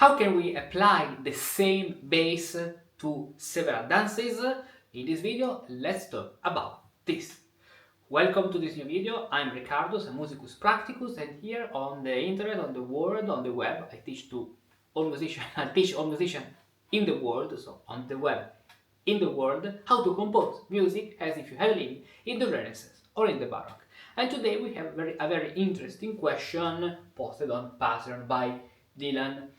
How can we apply the same bass to several dances? In this video, let's talk about this. Welcome to this new video. I'm Richardus, a Musicus Practicus, and here on the internet, on the world, on the web, I teach all musicians. I teach all musicians in the world, so on the web, in the world, how to compose music as if you had lived in the Renaissance or in the Baroque. And today we have a very interesting question posted on Pattern by Dylan.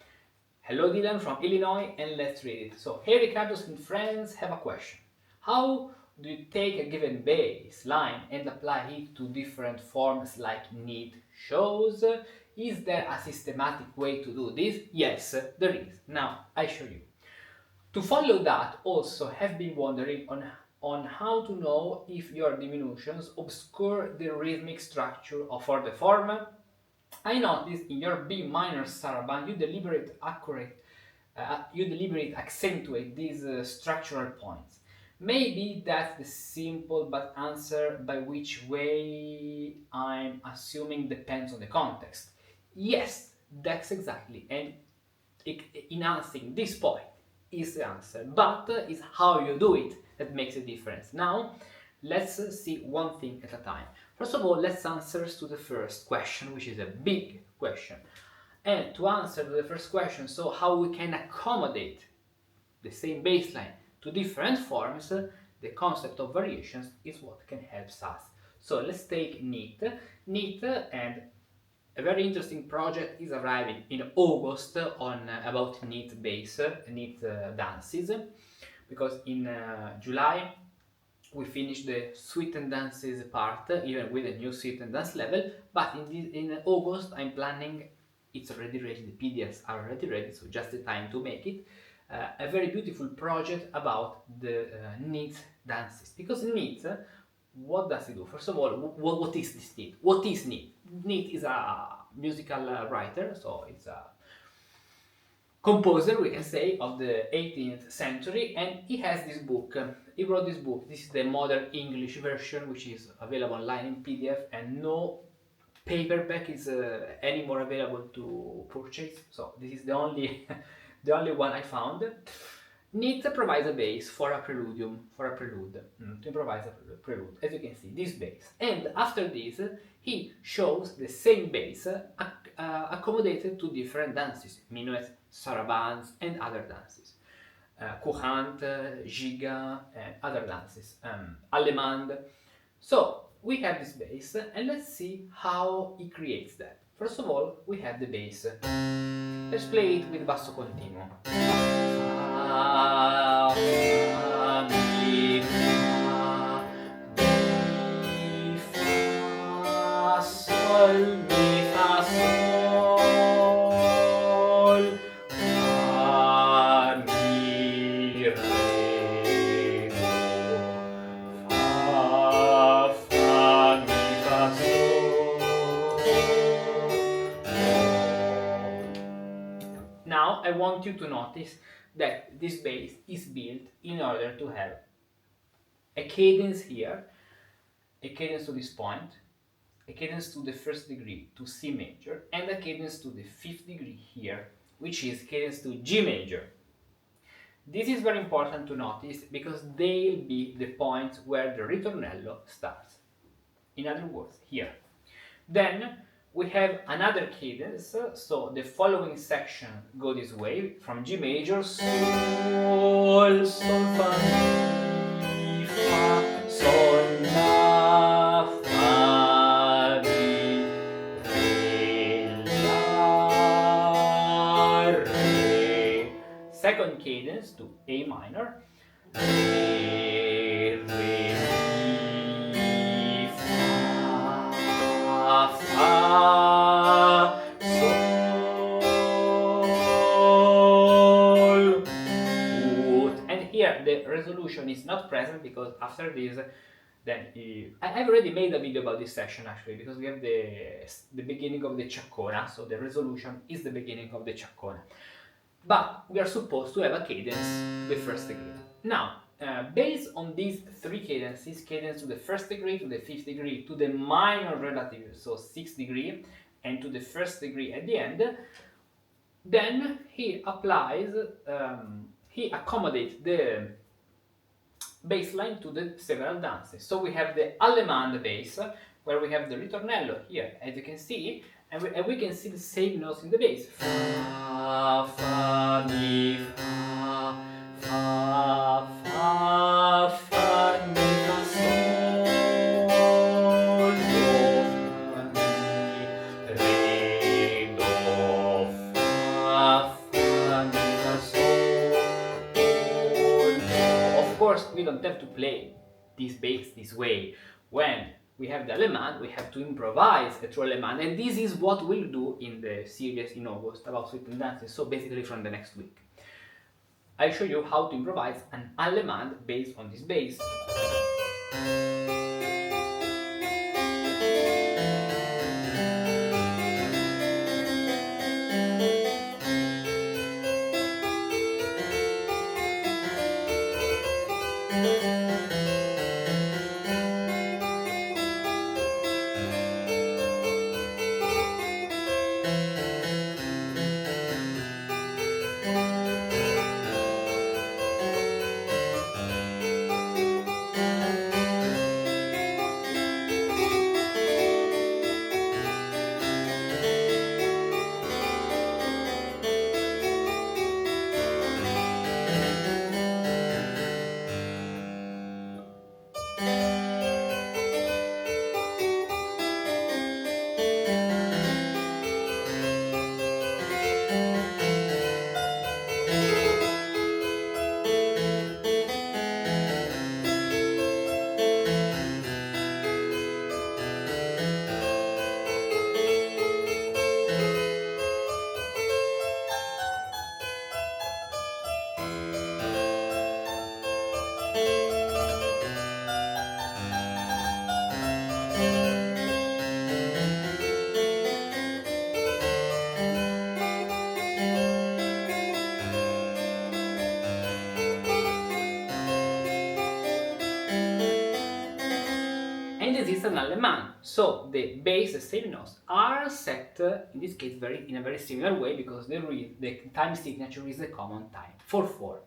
Hello Dylan from Illinois, and let's read it. So, hey Richardus and friends, have a question. How do you take a given bass line and apply it to different forms like Neidt shows? Is there a systematic way to do this? Yes, there is. Now, I show you. To follow that, also have been wondering on how to know if your diminutions obscure the rhythmic structure of the form. I noticed in your B minor Sarabande you deliberate accentuate these structural points. Maybe that's the simple but answer by which way I'm assuming depends on the context. Yes, that's exactly, and in answering this point is the answer, but it's how you do it that makes a difference. Now, let's see one thing at a time. First of all, let's answer to the first question, which is a big question. And to answer to the first question, so how we can accommodate the same bass line to different forms, the concept of variations is what can help us. So let's take Neidt. Neidt, and a very interesting project is arriving in August on about Neidt bass, Neidt dances, because in July we finished the suite and dances part, even with a new suite and dance level, but in August I'm planning, it's already ready, the PDFs are already ready, so just the time to make it, a very beautiful project about the Neidt dances. Because Neidt, what does it do? First of all, what is this Neidt? What is Neidt? Neidt is a musical writer, so it's a composer, we can say, of the 18th century, and he has this book. He wrote this book. This is the modern English version, which is available online in PDF, and no paperback is anymore available to purchase. So this is the only the only one I found. Neidt provides a bass for a prelude, to improvise a prelude, as you can see, this bass. And after this, he shows the same bass accommodated to different dances, minuets, sarabands, and other dances. Courante, giga, and other dances, allemande. So, we have this bass, and let's see how he creates that. First of all, we have the bass. Let's play it with basso continuo. Fa, mi, fa, mi, fa, sol, mi, fa, sol, fa, mi, re, do, fa, mi, fa, sol, do. Now I want you to notice that this bass is built in order to have a cadence here, a cadence to this point, a cadence to the first degree to C major, and a cadence to the fifth degree here, which is cadence to G major. This is very important to notice because they'll be the points where the ritornello starts. In other words, here. Then we have another cadence, so the following section go this way, from G major, Sol, Sol, Fa, Mi, Fa, Sol, La, Fa, Mi, Re, La, Re. Second cadence to A minor, Re, Re, Mi, Fa, Fa, Sol, Ut. And here the resolution is not present because after this, then I've already made a video about this section actually, because we have the beginning of the chaccona, so the resolution is the beginning of the chaccona. But we are supposed to have a cadence, the first degree. Now, based on these three cadences, cadence to the first degree, to the fifth degree, to the minor relative, so sixth degree, and to the first degree at the end, Then he applies, he accommodates the bass line to the several dances. So we have the allemande bass, where we have the ritornello here, as you can see, and we can see the same notes in the bass. Fa, fa, mi, fa, fa, fa, fa, mi, fa, sol, do, fa, mi, re, do, fa, fa, mi, fa, sol. Of course, we don't have to play this bass this way. When we have the Allemande, we have to improvise a true Allemande, and this is what we'll do in the series in August about rhythm dances, so basically from the next week. I'll show you how to improvise an Allemande based on this bass. And this is an Allemande. So the bass, the same notes, are set in this case in a very similar way, because the time signature is a common time, 4/4.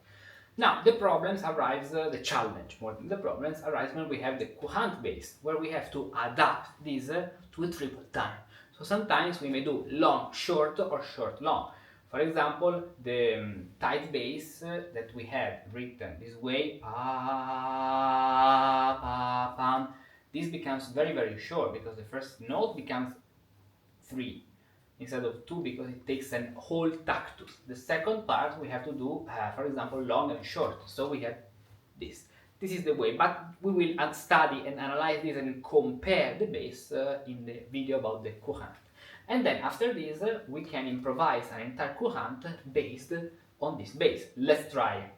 Now the problems arise, the challenge more than the problems arise when we have the courant bass, where we have to adapt this to a triple time. So sometimes we may do long, short, or short, long. For example, the tight bass that we have written this way, pa, pa, pam, this becomes very, very short, because the first note becomes 3 instead of 2, because it takes a whole tactus. The second part we have to do, for example, long and short. So we have this. This is the way, but we will study and analyze this and compare the bass in the video about the courant. And then after this, we can improvise an entire courant based on this bass. Let's try.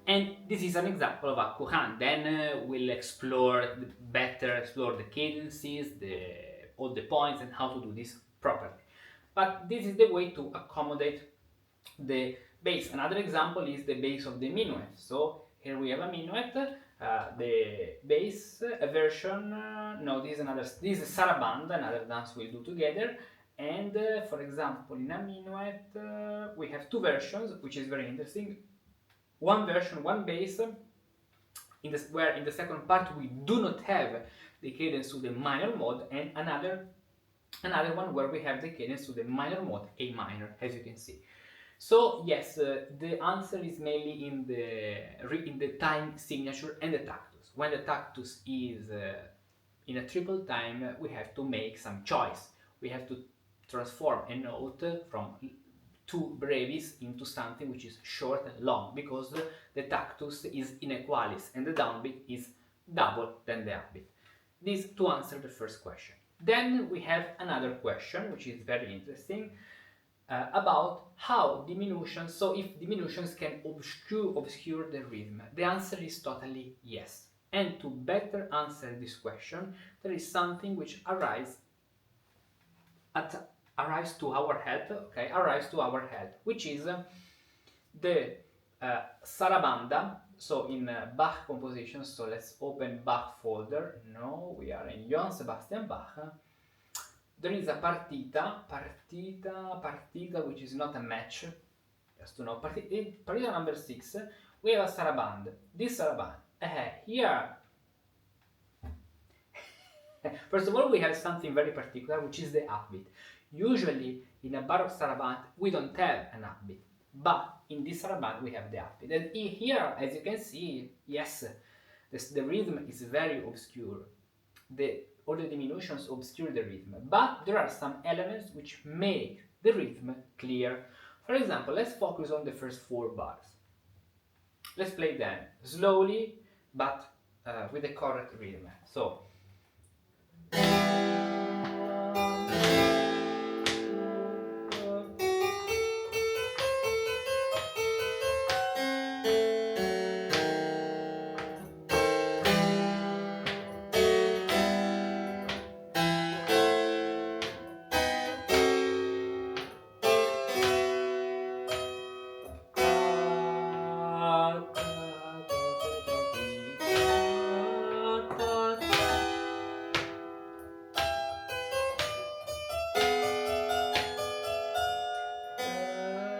And this is an example of a courant. Then we'll explore the cadences, all the points, and how to do this properly. But this is the way to accommodate the bass. Another example is the bass of the minuet. So here we have a minuet, the bass, a version, no, this is Sarabande, another dance we'll do together. And for example, in a minuet, we have two versions, which is very interesting. One version, one bass, where in the second part we do not have the cadence to the minor mode, and another one where we have the cadence to the minor mode, A minor, as you can see. So yes, the answer is mainly in the time signature and the tactus. When the tactus is in a triple time, we have to make some choice. We have to transform a note from two brevis into something which is short and long, because the tactus is inequalis and the downbeat is double than the upbeat. This to answer the first question. Then we have another question which is very interesting, about how diminutions, so if diminutions can obscure the rhythm. The answer is totally yes. And to better answer this question, there is something which arrives to our help, okay, arrives to our help, which is the Sarabanda. So in Bach compositions, so let's open Bach folder. No, we are in Johann Sebastian Bach. There is a partita, which is not a match, just to know. Partita number 6, we have a Sarabande. This Sarabande, here, first of all, we have something very particular, which is the upbeat. Usually, in a Baroque Sarabande, we don't have an upbeat, but in this Sarabande, we have the upbeat. And here, as you can see, yes, the rhythm is very obscure. All the diminutions obscure the rhythm, but there are some elements which make the rhythm clear. For example, let's focus on the first 4 bars. Let's play them slowly, but with the correct rhythm. So,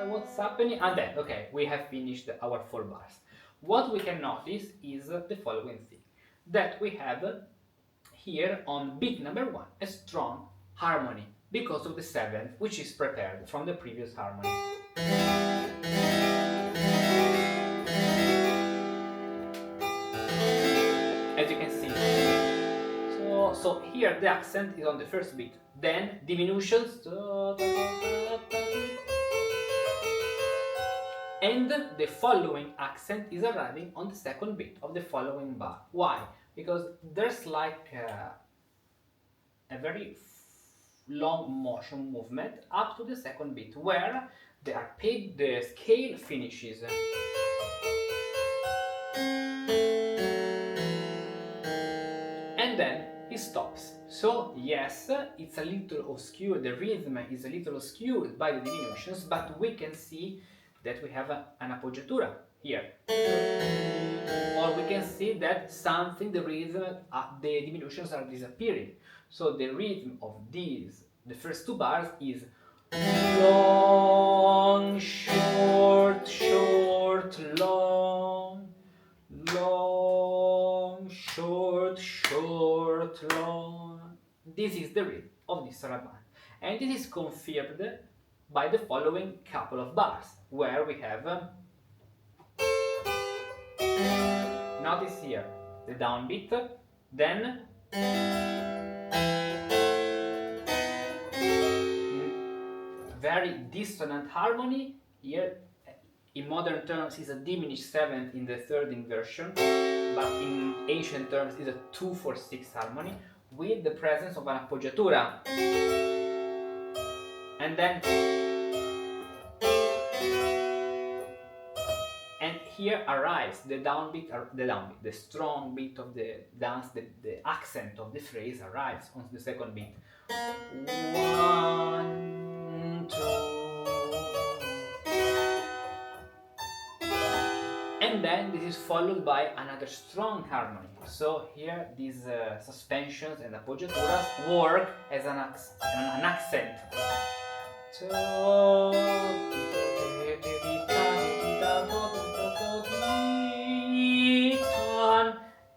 what's happening? And then, okay, we have finished our 4 bars. What we can notice is the following thing, that we have here on beat number 1 a strong harmony because of the 7th, which is prepared from the previous harmony. As you can see. So here the accent is on the first beat, then diminutions, and the following accent is arriving on the second beat of the following bar. Why? Because there's like a very long motion movement up to the second beat, where the scale finishes. And then it stops. So yes, it's a little obscure, the rhythm is a little obscured by the diminutions, but we can see that we have an appoggiatura here. Or we can see that the rhythm, the diminutions are disappearing. So the rhythm of the first 2 bars is long, short, short, long, long, short, short, long. This is the rhythm of this Sarabande. And this is confirmed by the following couple of bars, where we have, notice here, the downbeat, then very dissonant harmony. Here, in modern terms, is a diminished 7th in the 3rd inversion, but in ancient terms is a 2/4/6 harmony, with the presence of an appoggiatura. And then, and here arrives the downbeat, the strong beat of the dance, the accent of the phrase arrives on the second beat. 1, 2. And then this is followed by another strong harmony. So here these suspensions and appoggiaturas work as an accent.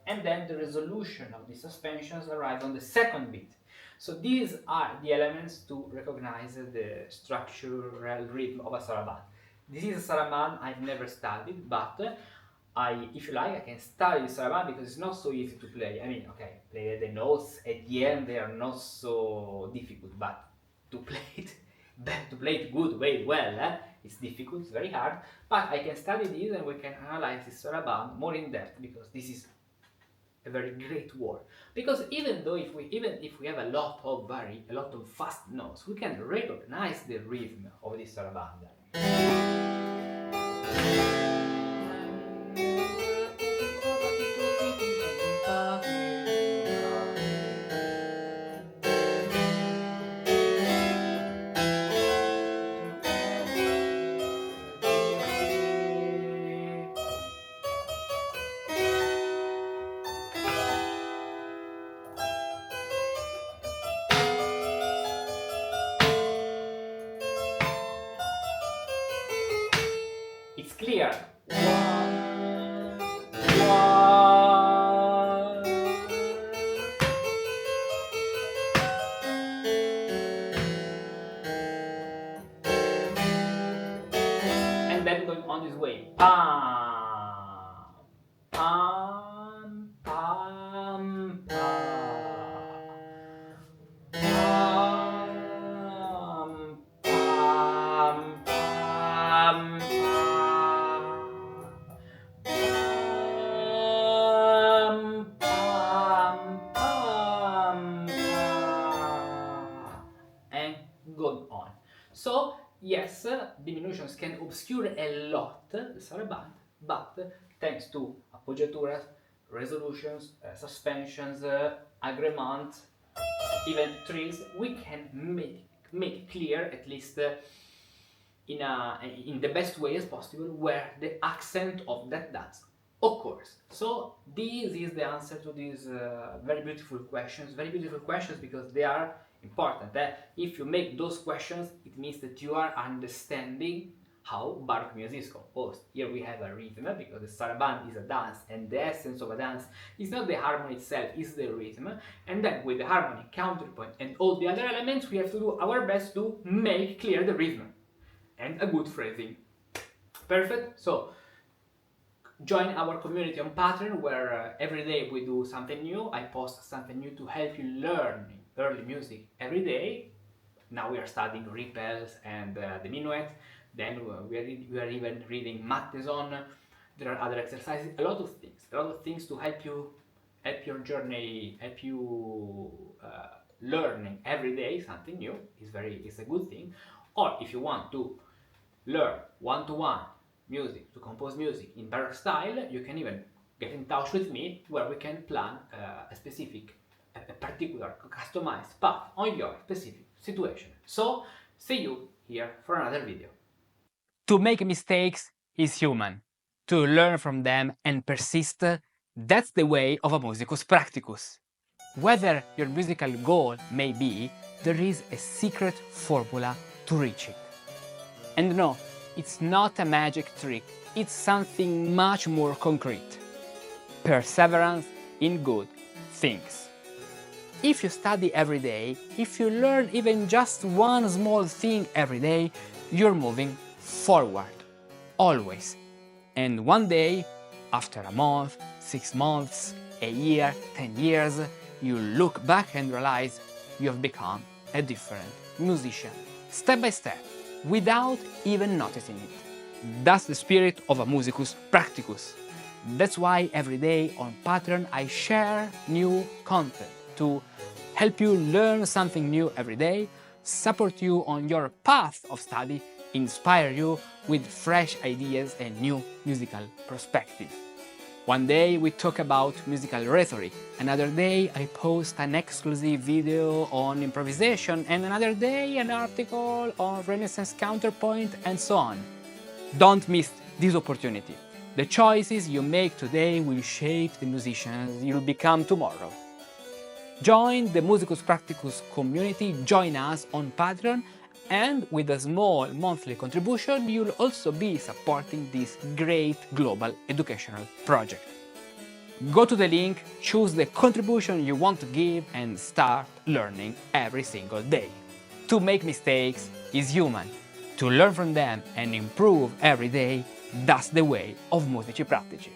And then the resolution of the suspensions arrives on the second beat. So these are the elements to recognize the structural rhythm of a sarabande. This is a sarabande I've never studied, but if you like, I can study the sarabande because it's not so easy to play. I mean, okay, play the notes at the end, they are not so difficult, but to play it to play it good, way well. It's difficult, it's very hard, but I can study this and we can analyze this Sarabande more in depth, because this is a very great work. Because even if we have a lot of fast notes, we can recognize the rhythm of this Sarabande. It's clear. One, one. And then going on this way. Pam, pam, pam, pam. Pam, pam, pam, and going on. So yes, diminutions can obscure a lot the Sarabande, but thanks to appoggiaturas, resolutions, suspensions, agréments, even trills, we can make clear, at least in the best way as possible, where the accent of that dance occurs. So this is the answer to these very beautiful questions because they are important. If you make those questions, it means that you are understanding how Baroque music is composed. Here we have a rhythm, because the Sarabande is a dance, and the essence of a dance is not the harmony itself, it's the rhythm. And then with the harmony, counterpoint, and all the other elements, we have to do our best to make clear the rhythm and a good phrasing. Perfect? So join our community on Patreon, where every day we do something new. I post something new to help you learn early music every day. Now we are studying ripples and diminutions. Then we are even reading Matheson. There are other exercises, a lot of things to help your journey, help you learning every day something new. It's a good thing. Or if you want to learn one-to-one music, to compose music in Baroque style, you can even get in touch with me, where we can plan a particular customized path on your specific situation. So see you here for another video. To make mistakes is human. To learn from them and persist, that's the way of a musicus practicus. Whether your musical goal may be, there is a secret formula to reach it. And no, it's not a magic trick, it's something much more concrete. Perseverance in good things. If you study every day, if you learn even just one small thing every day, you're moving forward, always. And one day, after a month, 6 months, a year, 10 years, you look back and realize you have become a different musician, step by step, without even noticing it. That's the spirit of a musicus practicus. That's why every day on Patreon I share new content to help you learn something new every day, support you on your path of study, inspire you with fresh ideas and new musical perspectives. One day we talk about musical rhetoric, another day I post an exclusive video on improvisation, and another day an article on Renaissance counterpoint, and so on. Don't miss this opportunity. The choices you make today will shape the musicians you'll become tomorrow. Join the Musicus Practicus community, join us on Patreon, and with a small monthly contribution you'll also be supporting this great global educational project. Go to the link, choose the contribution you want to give, and start learning every single day. To make mistakes is human. To learn from them and improve every day, that's the way of Musici Practici.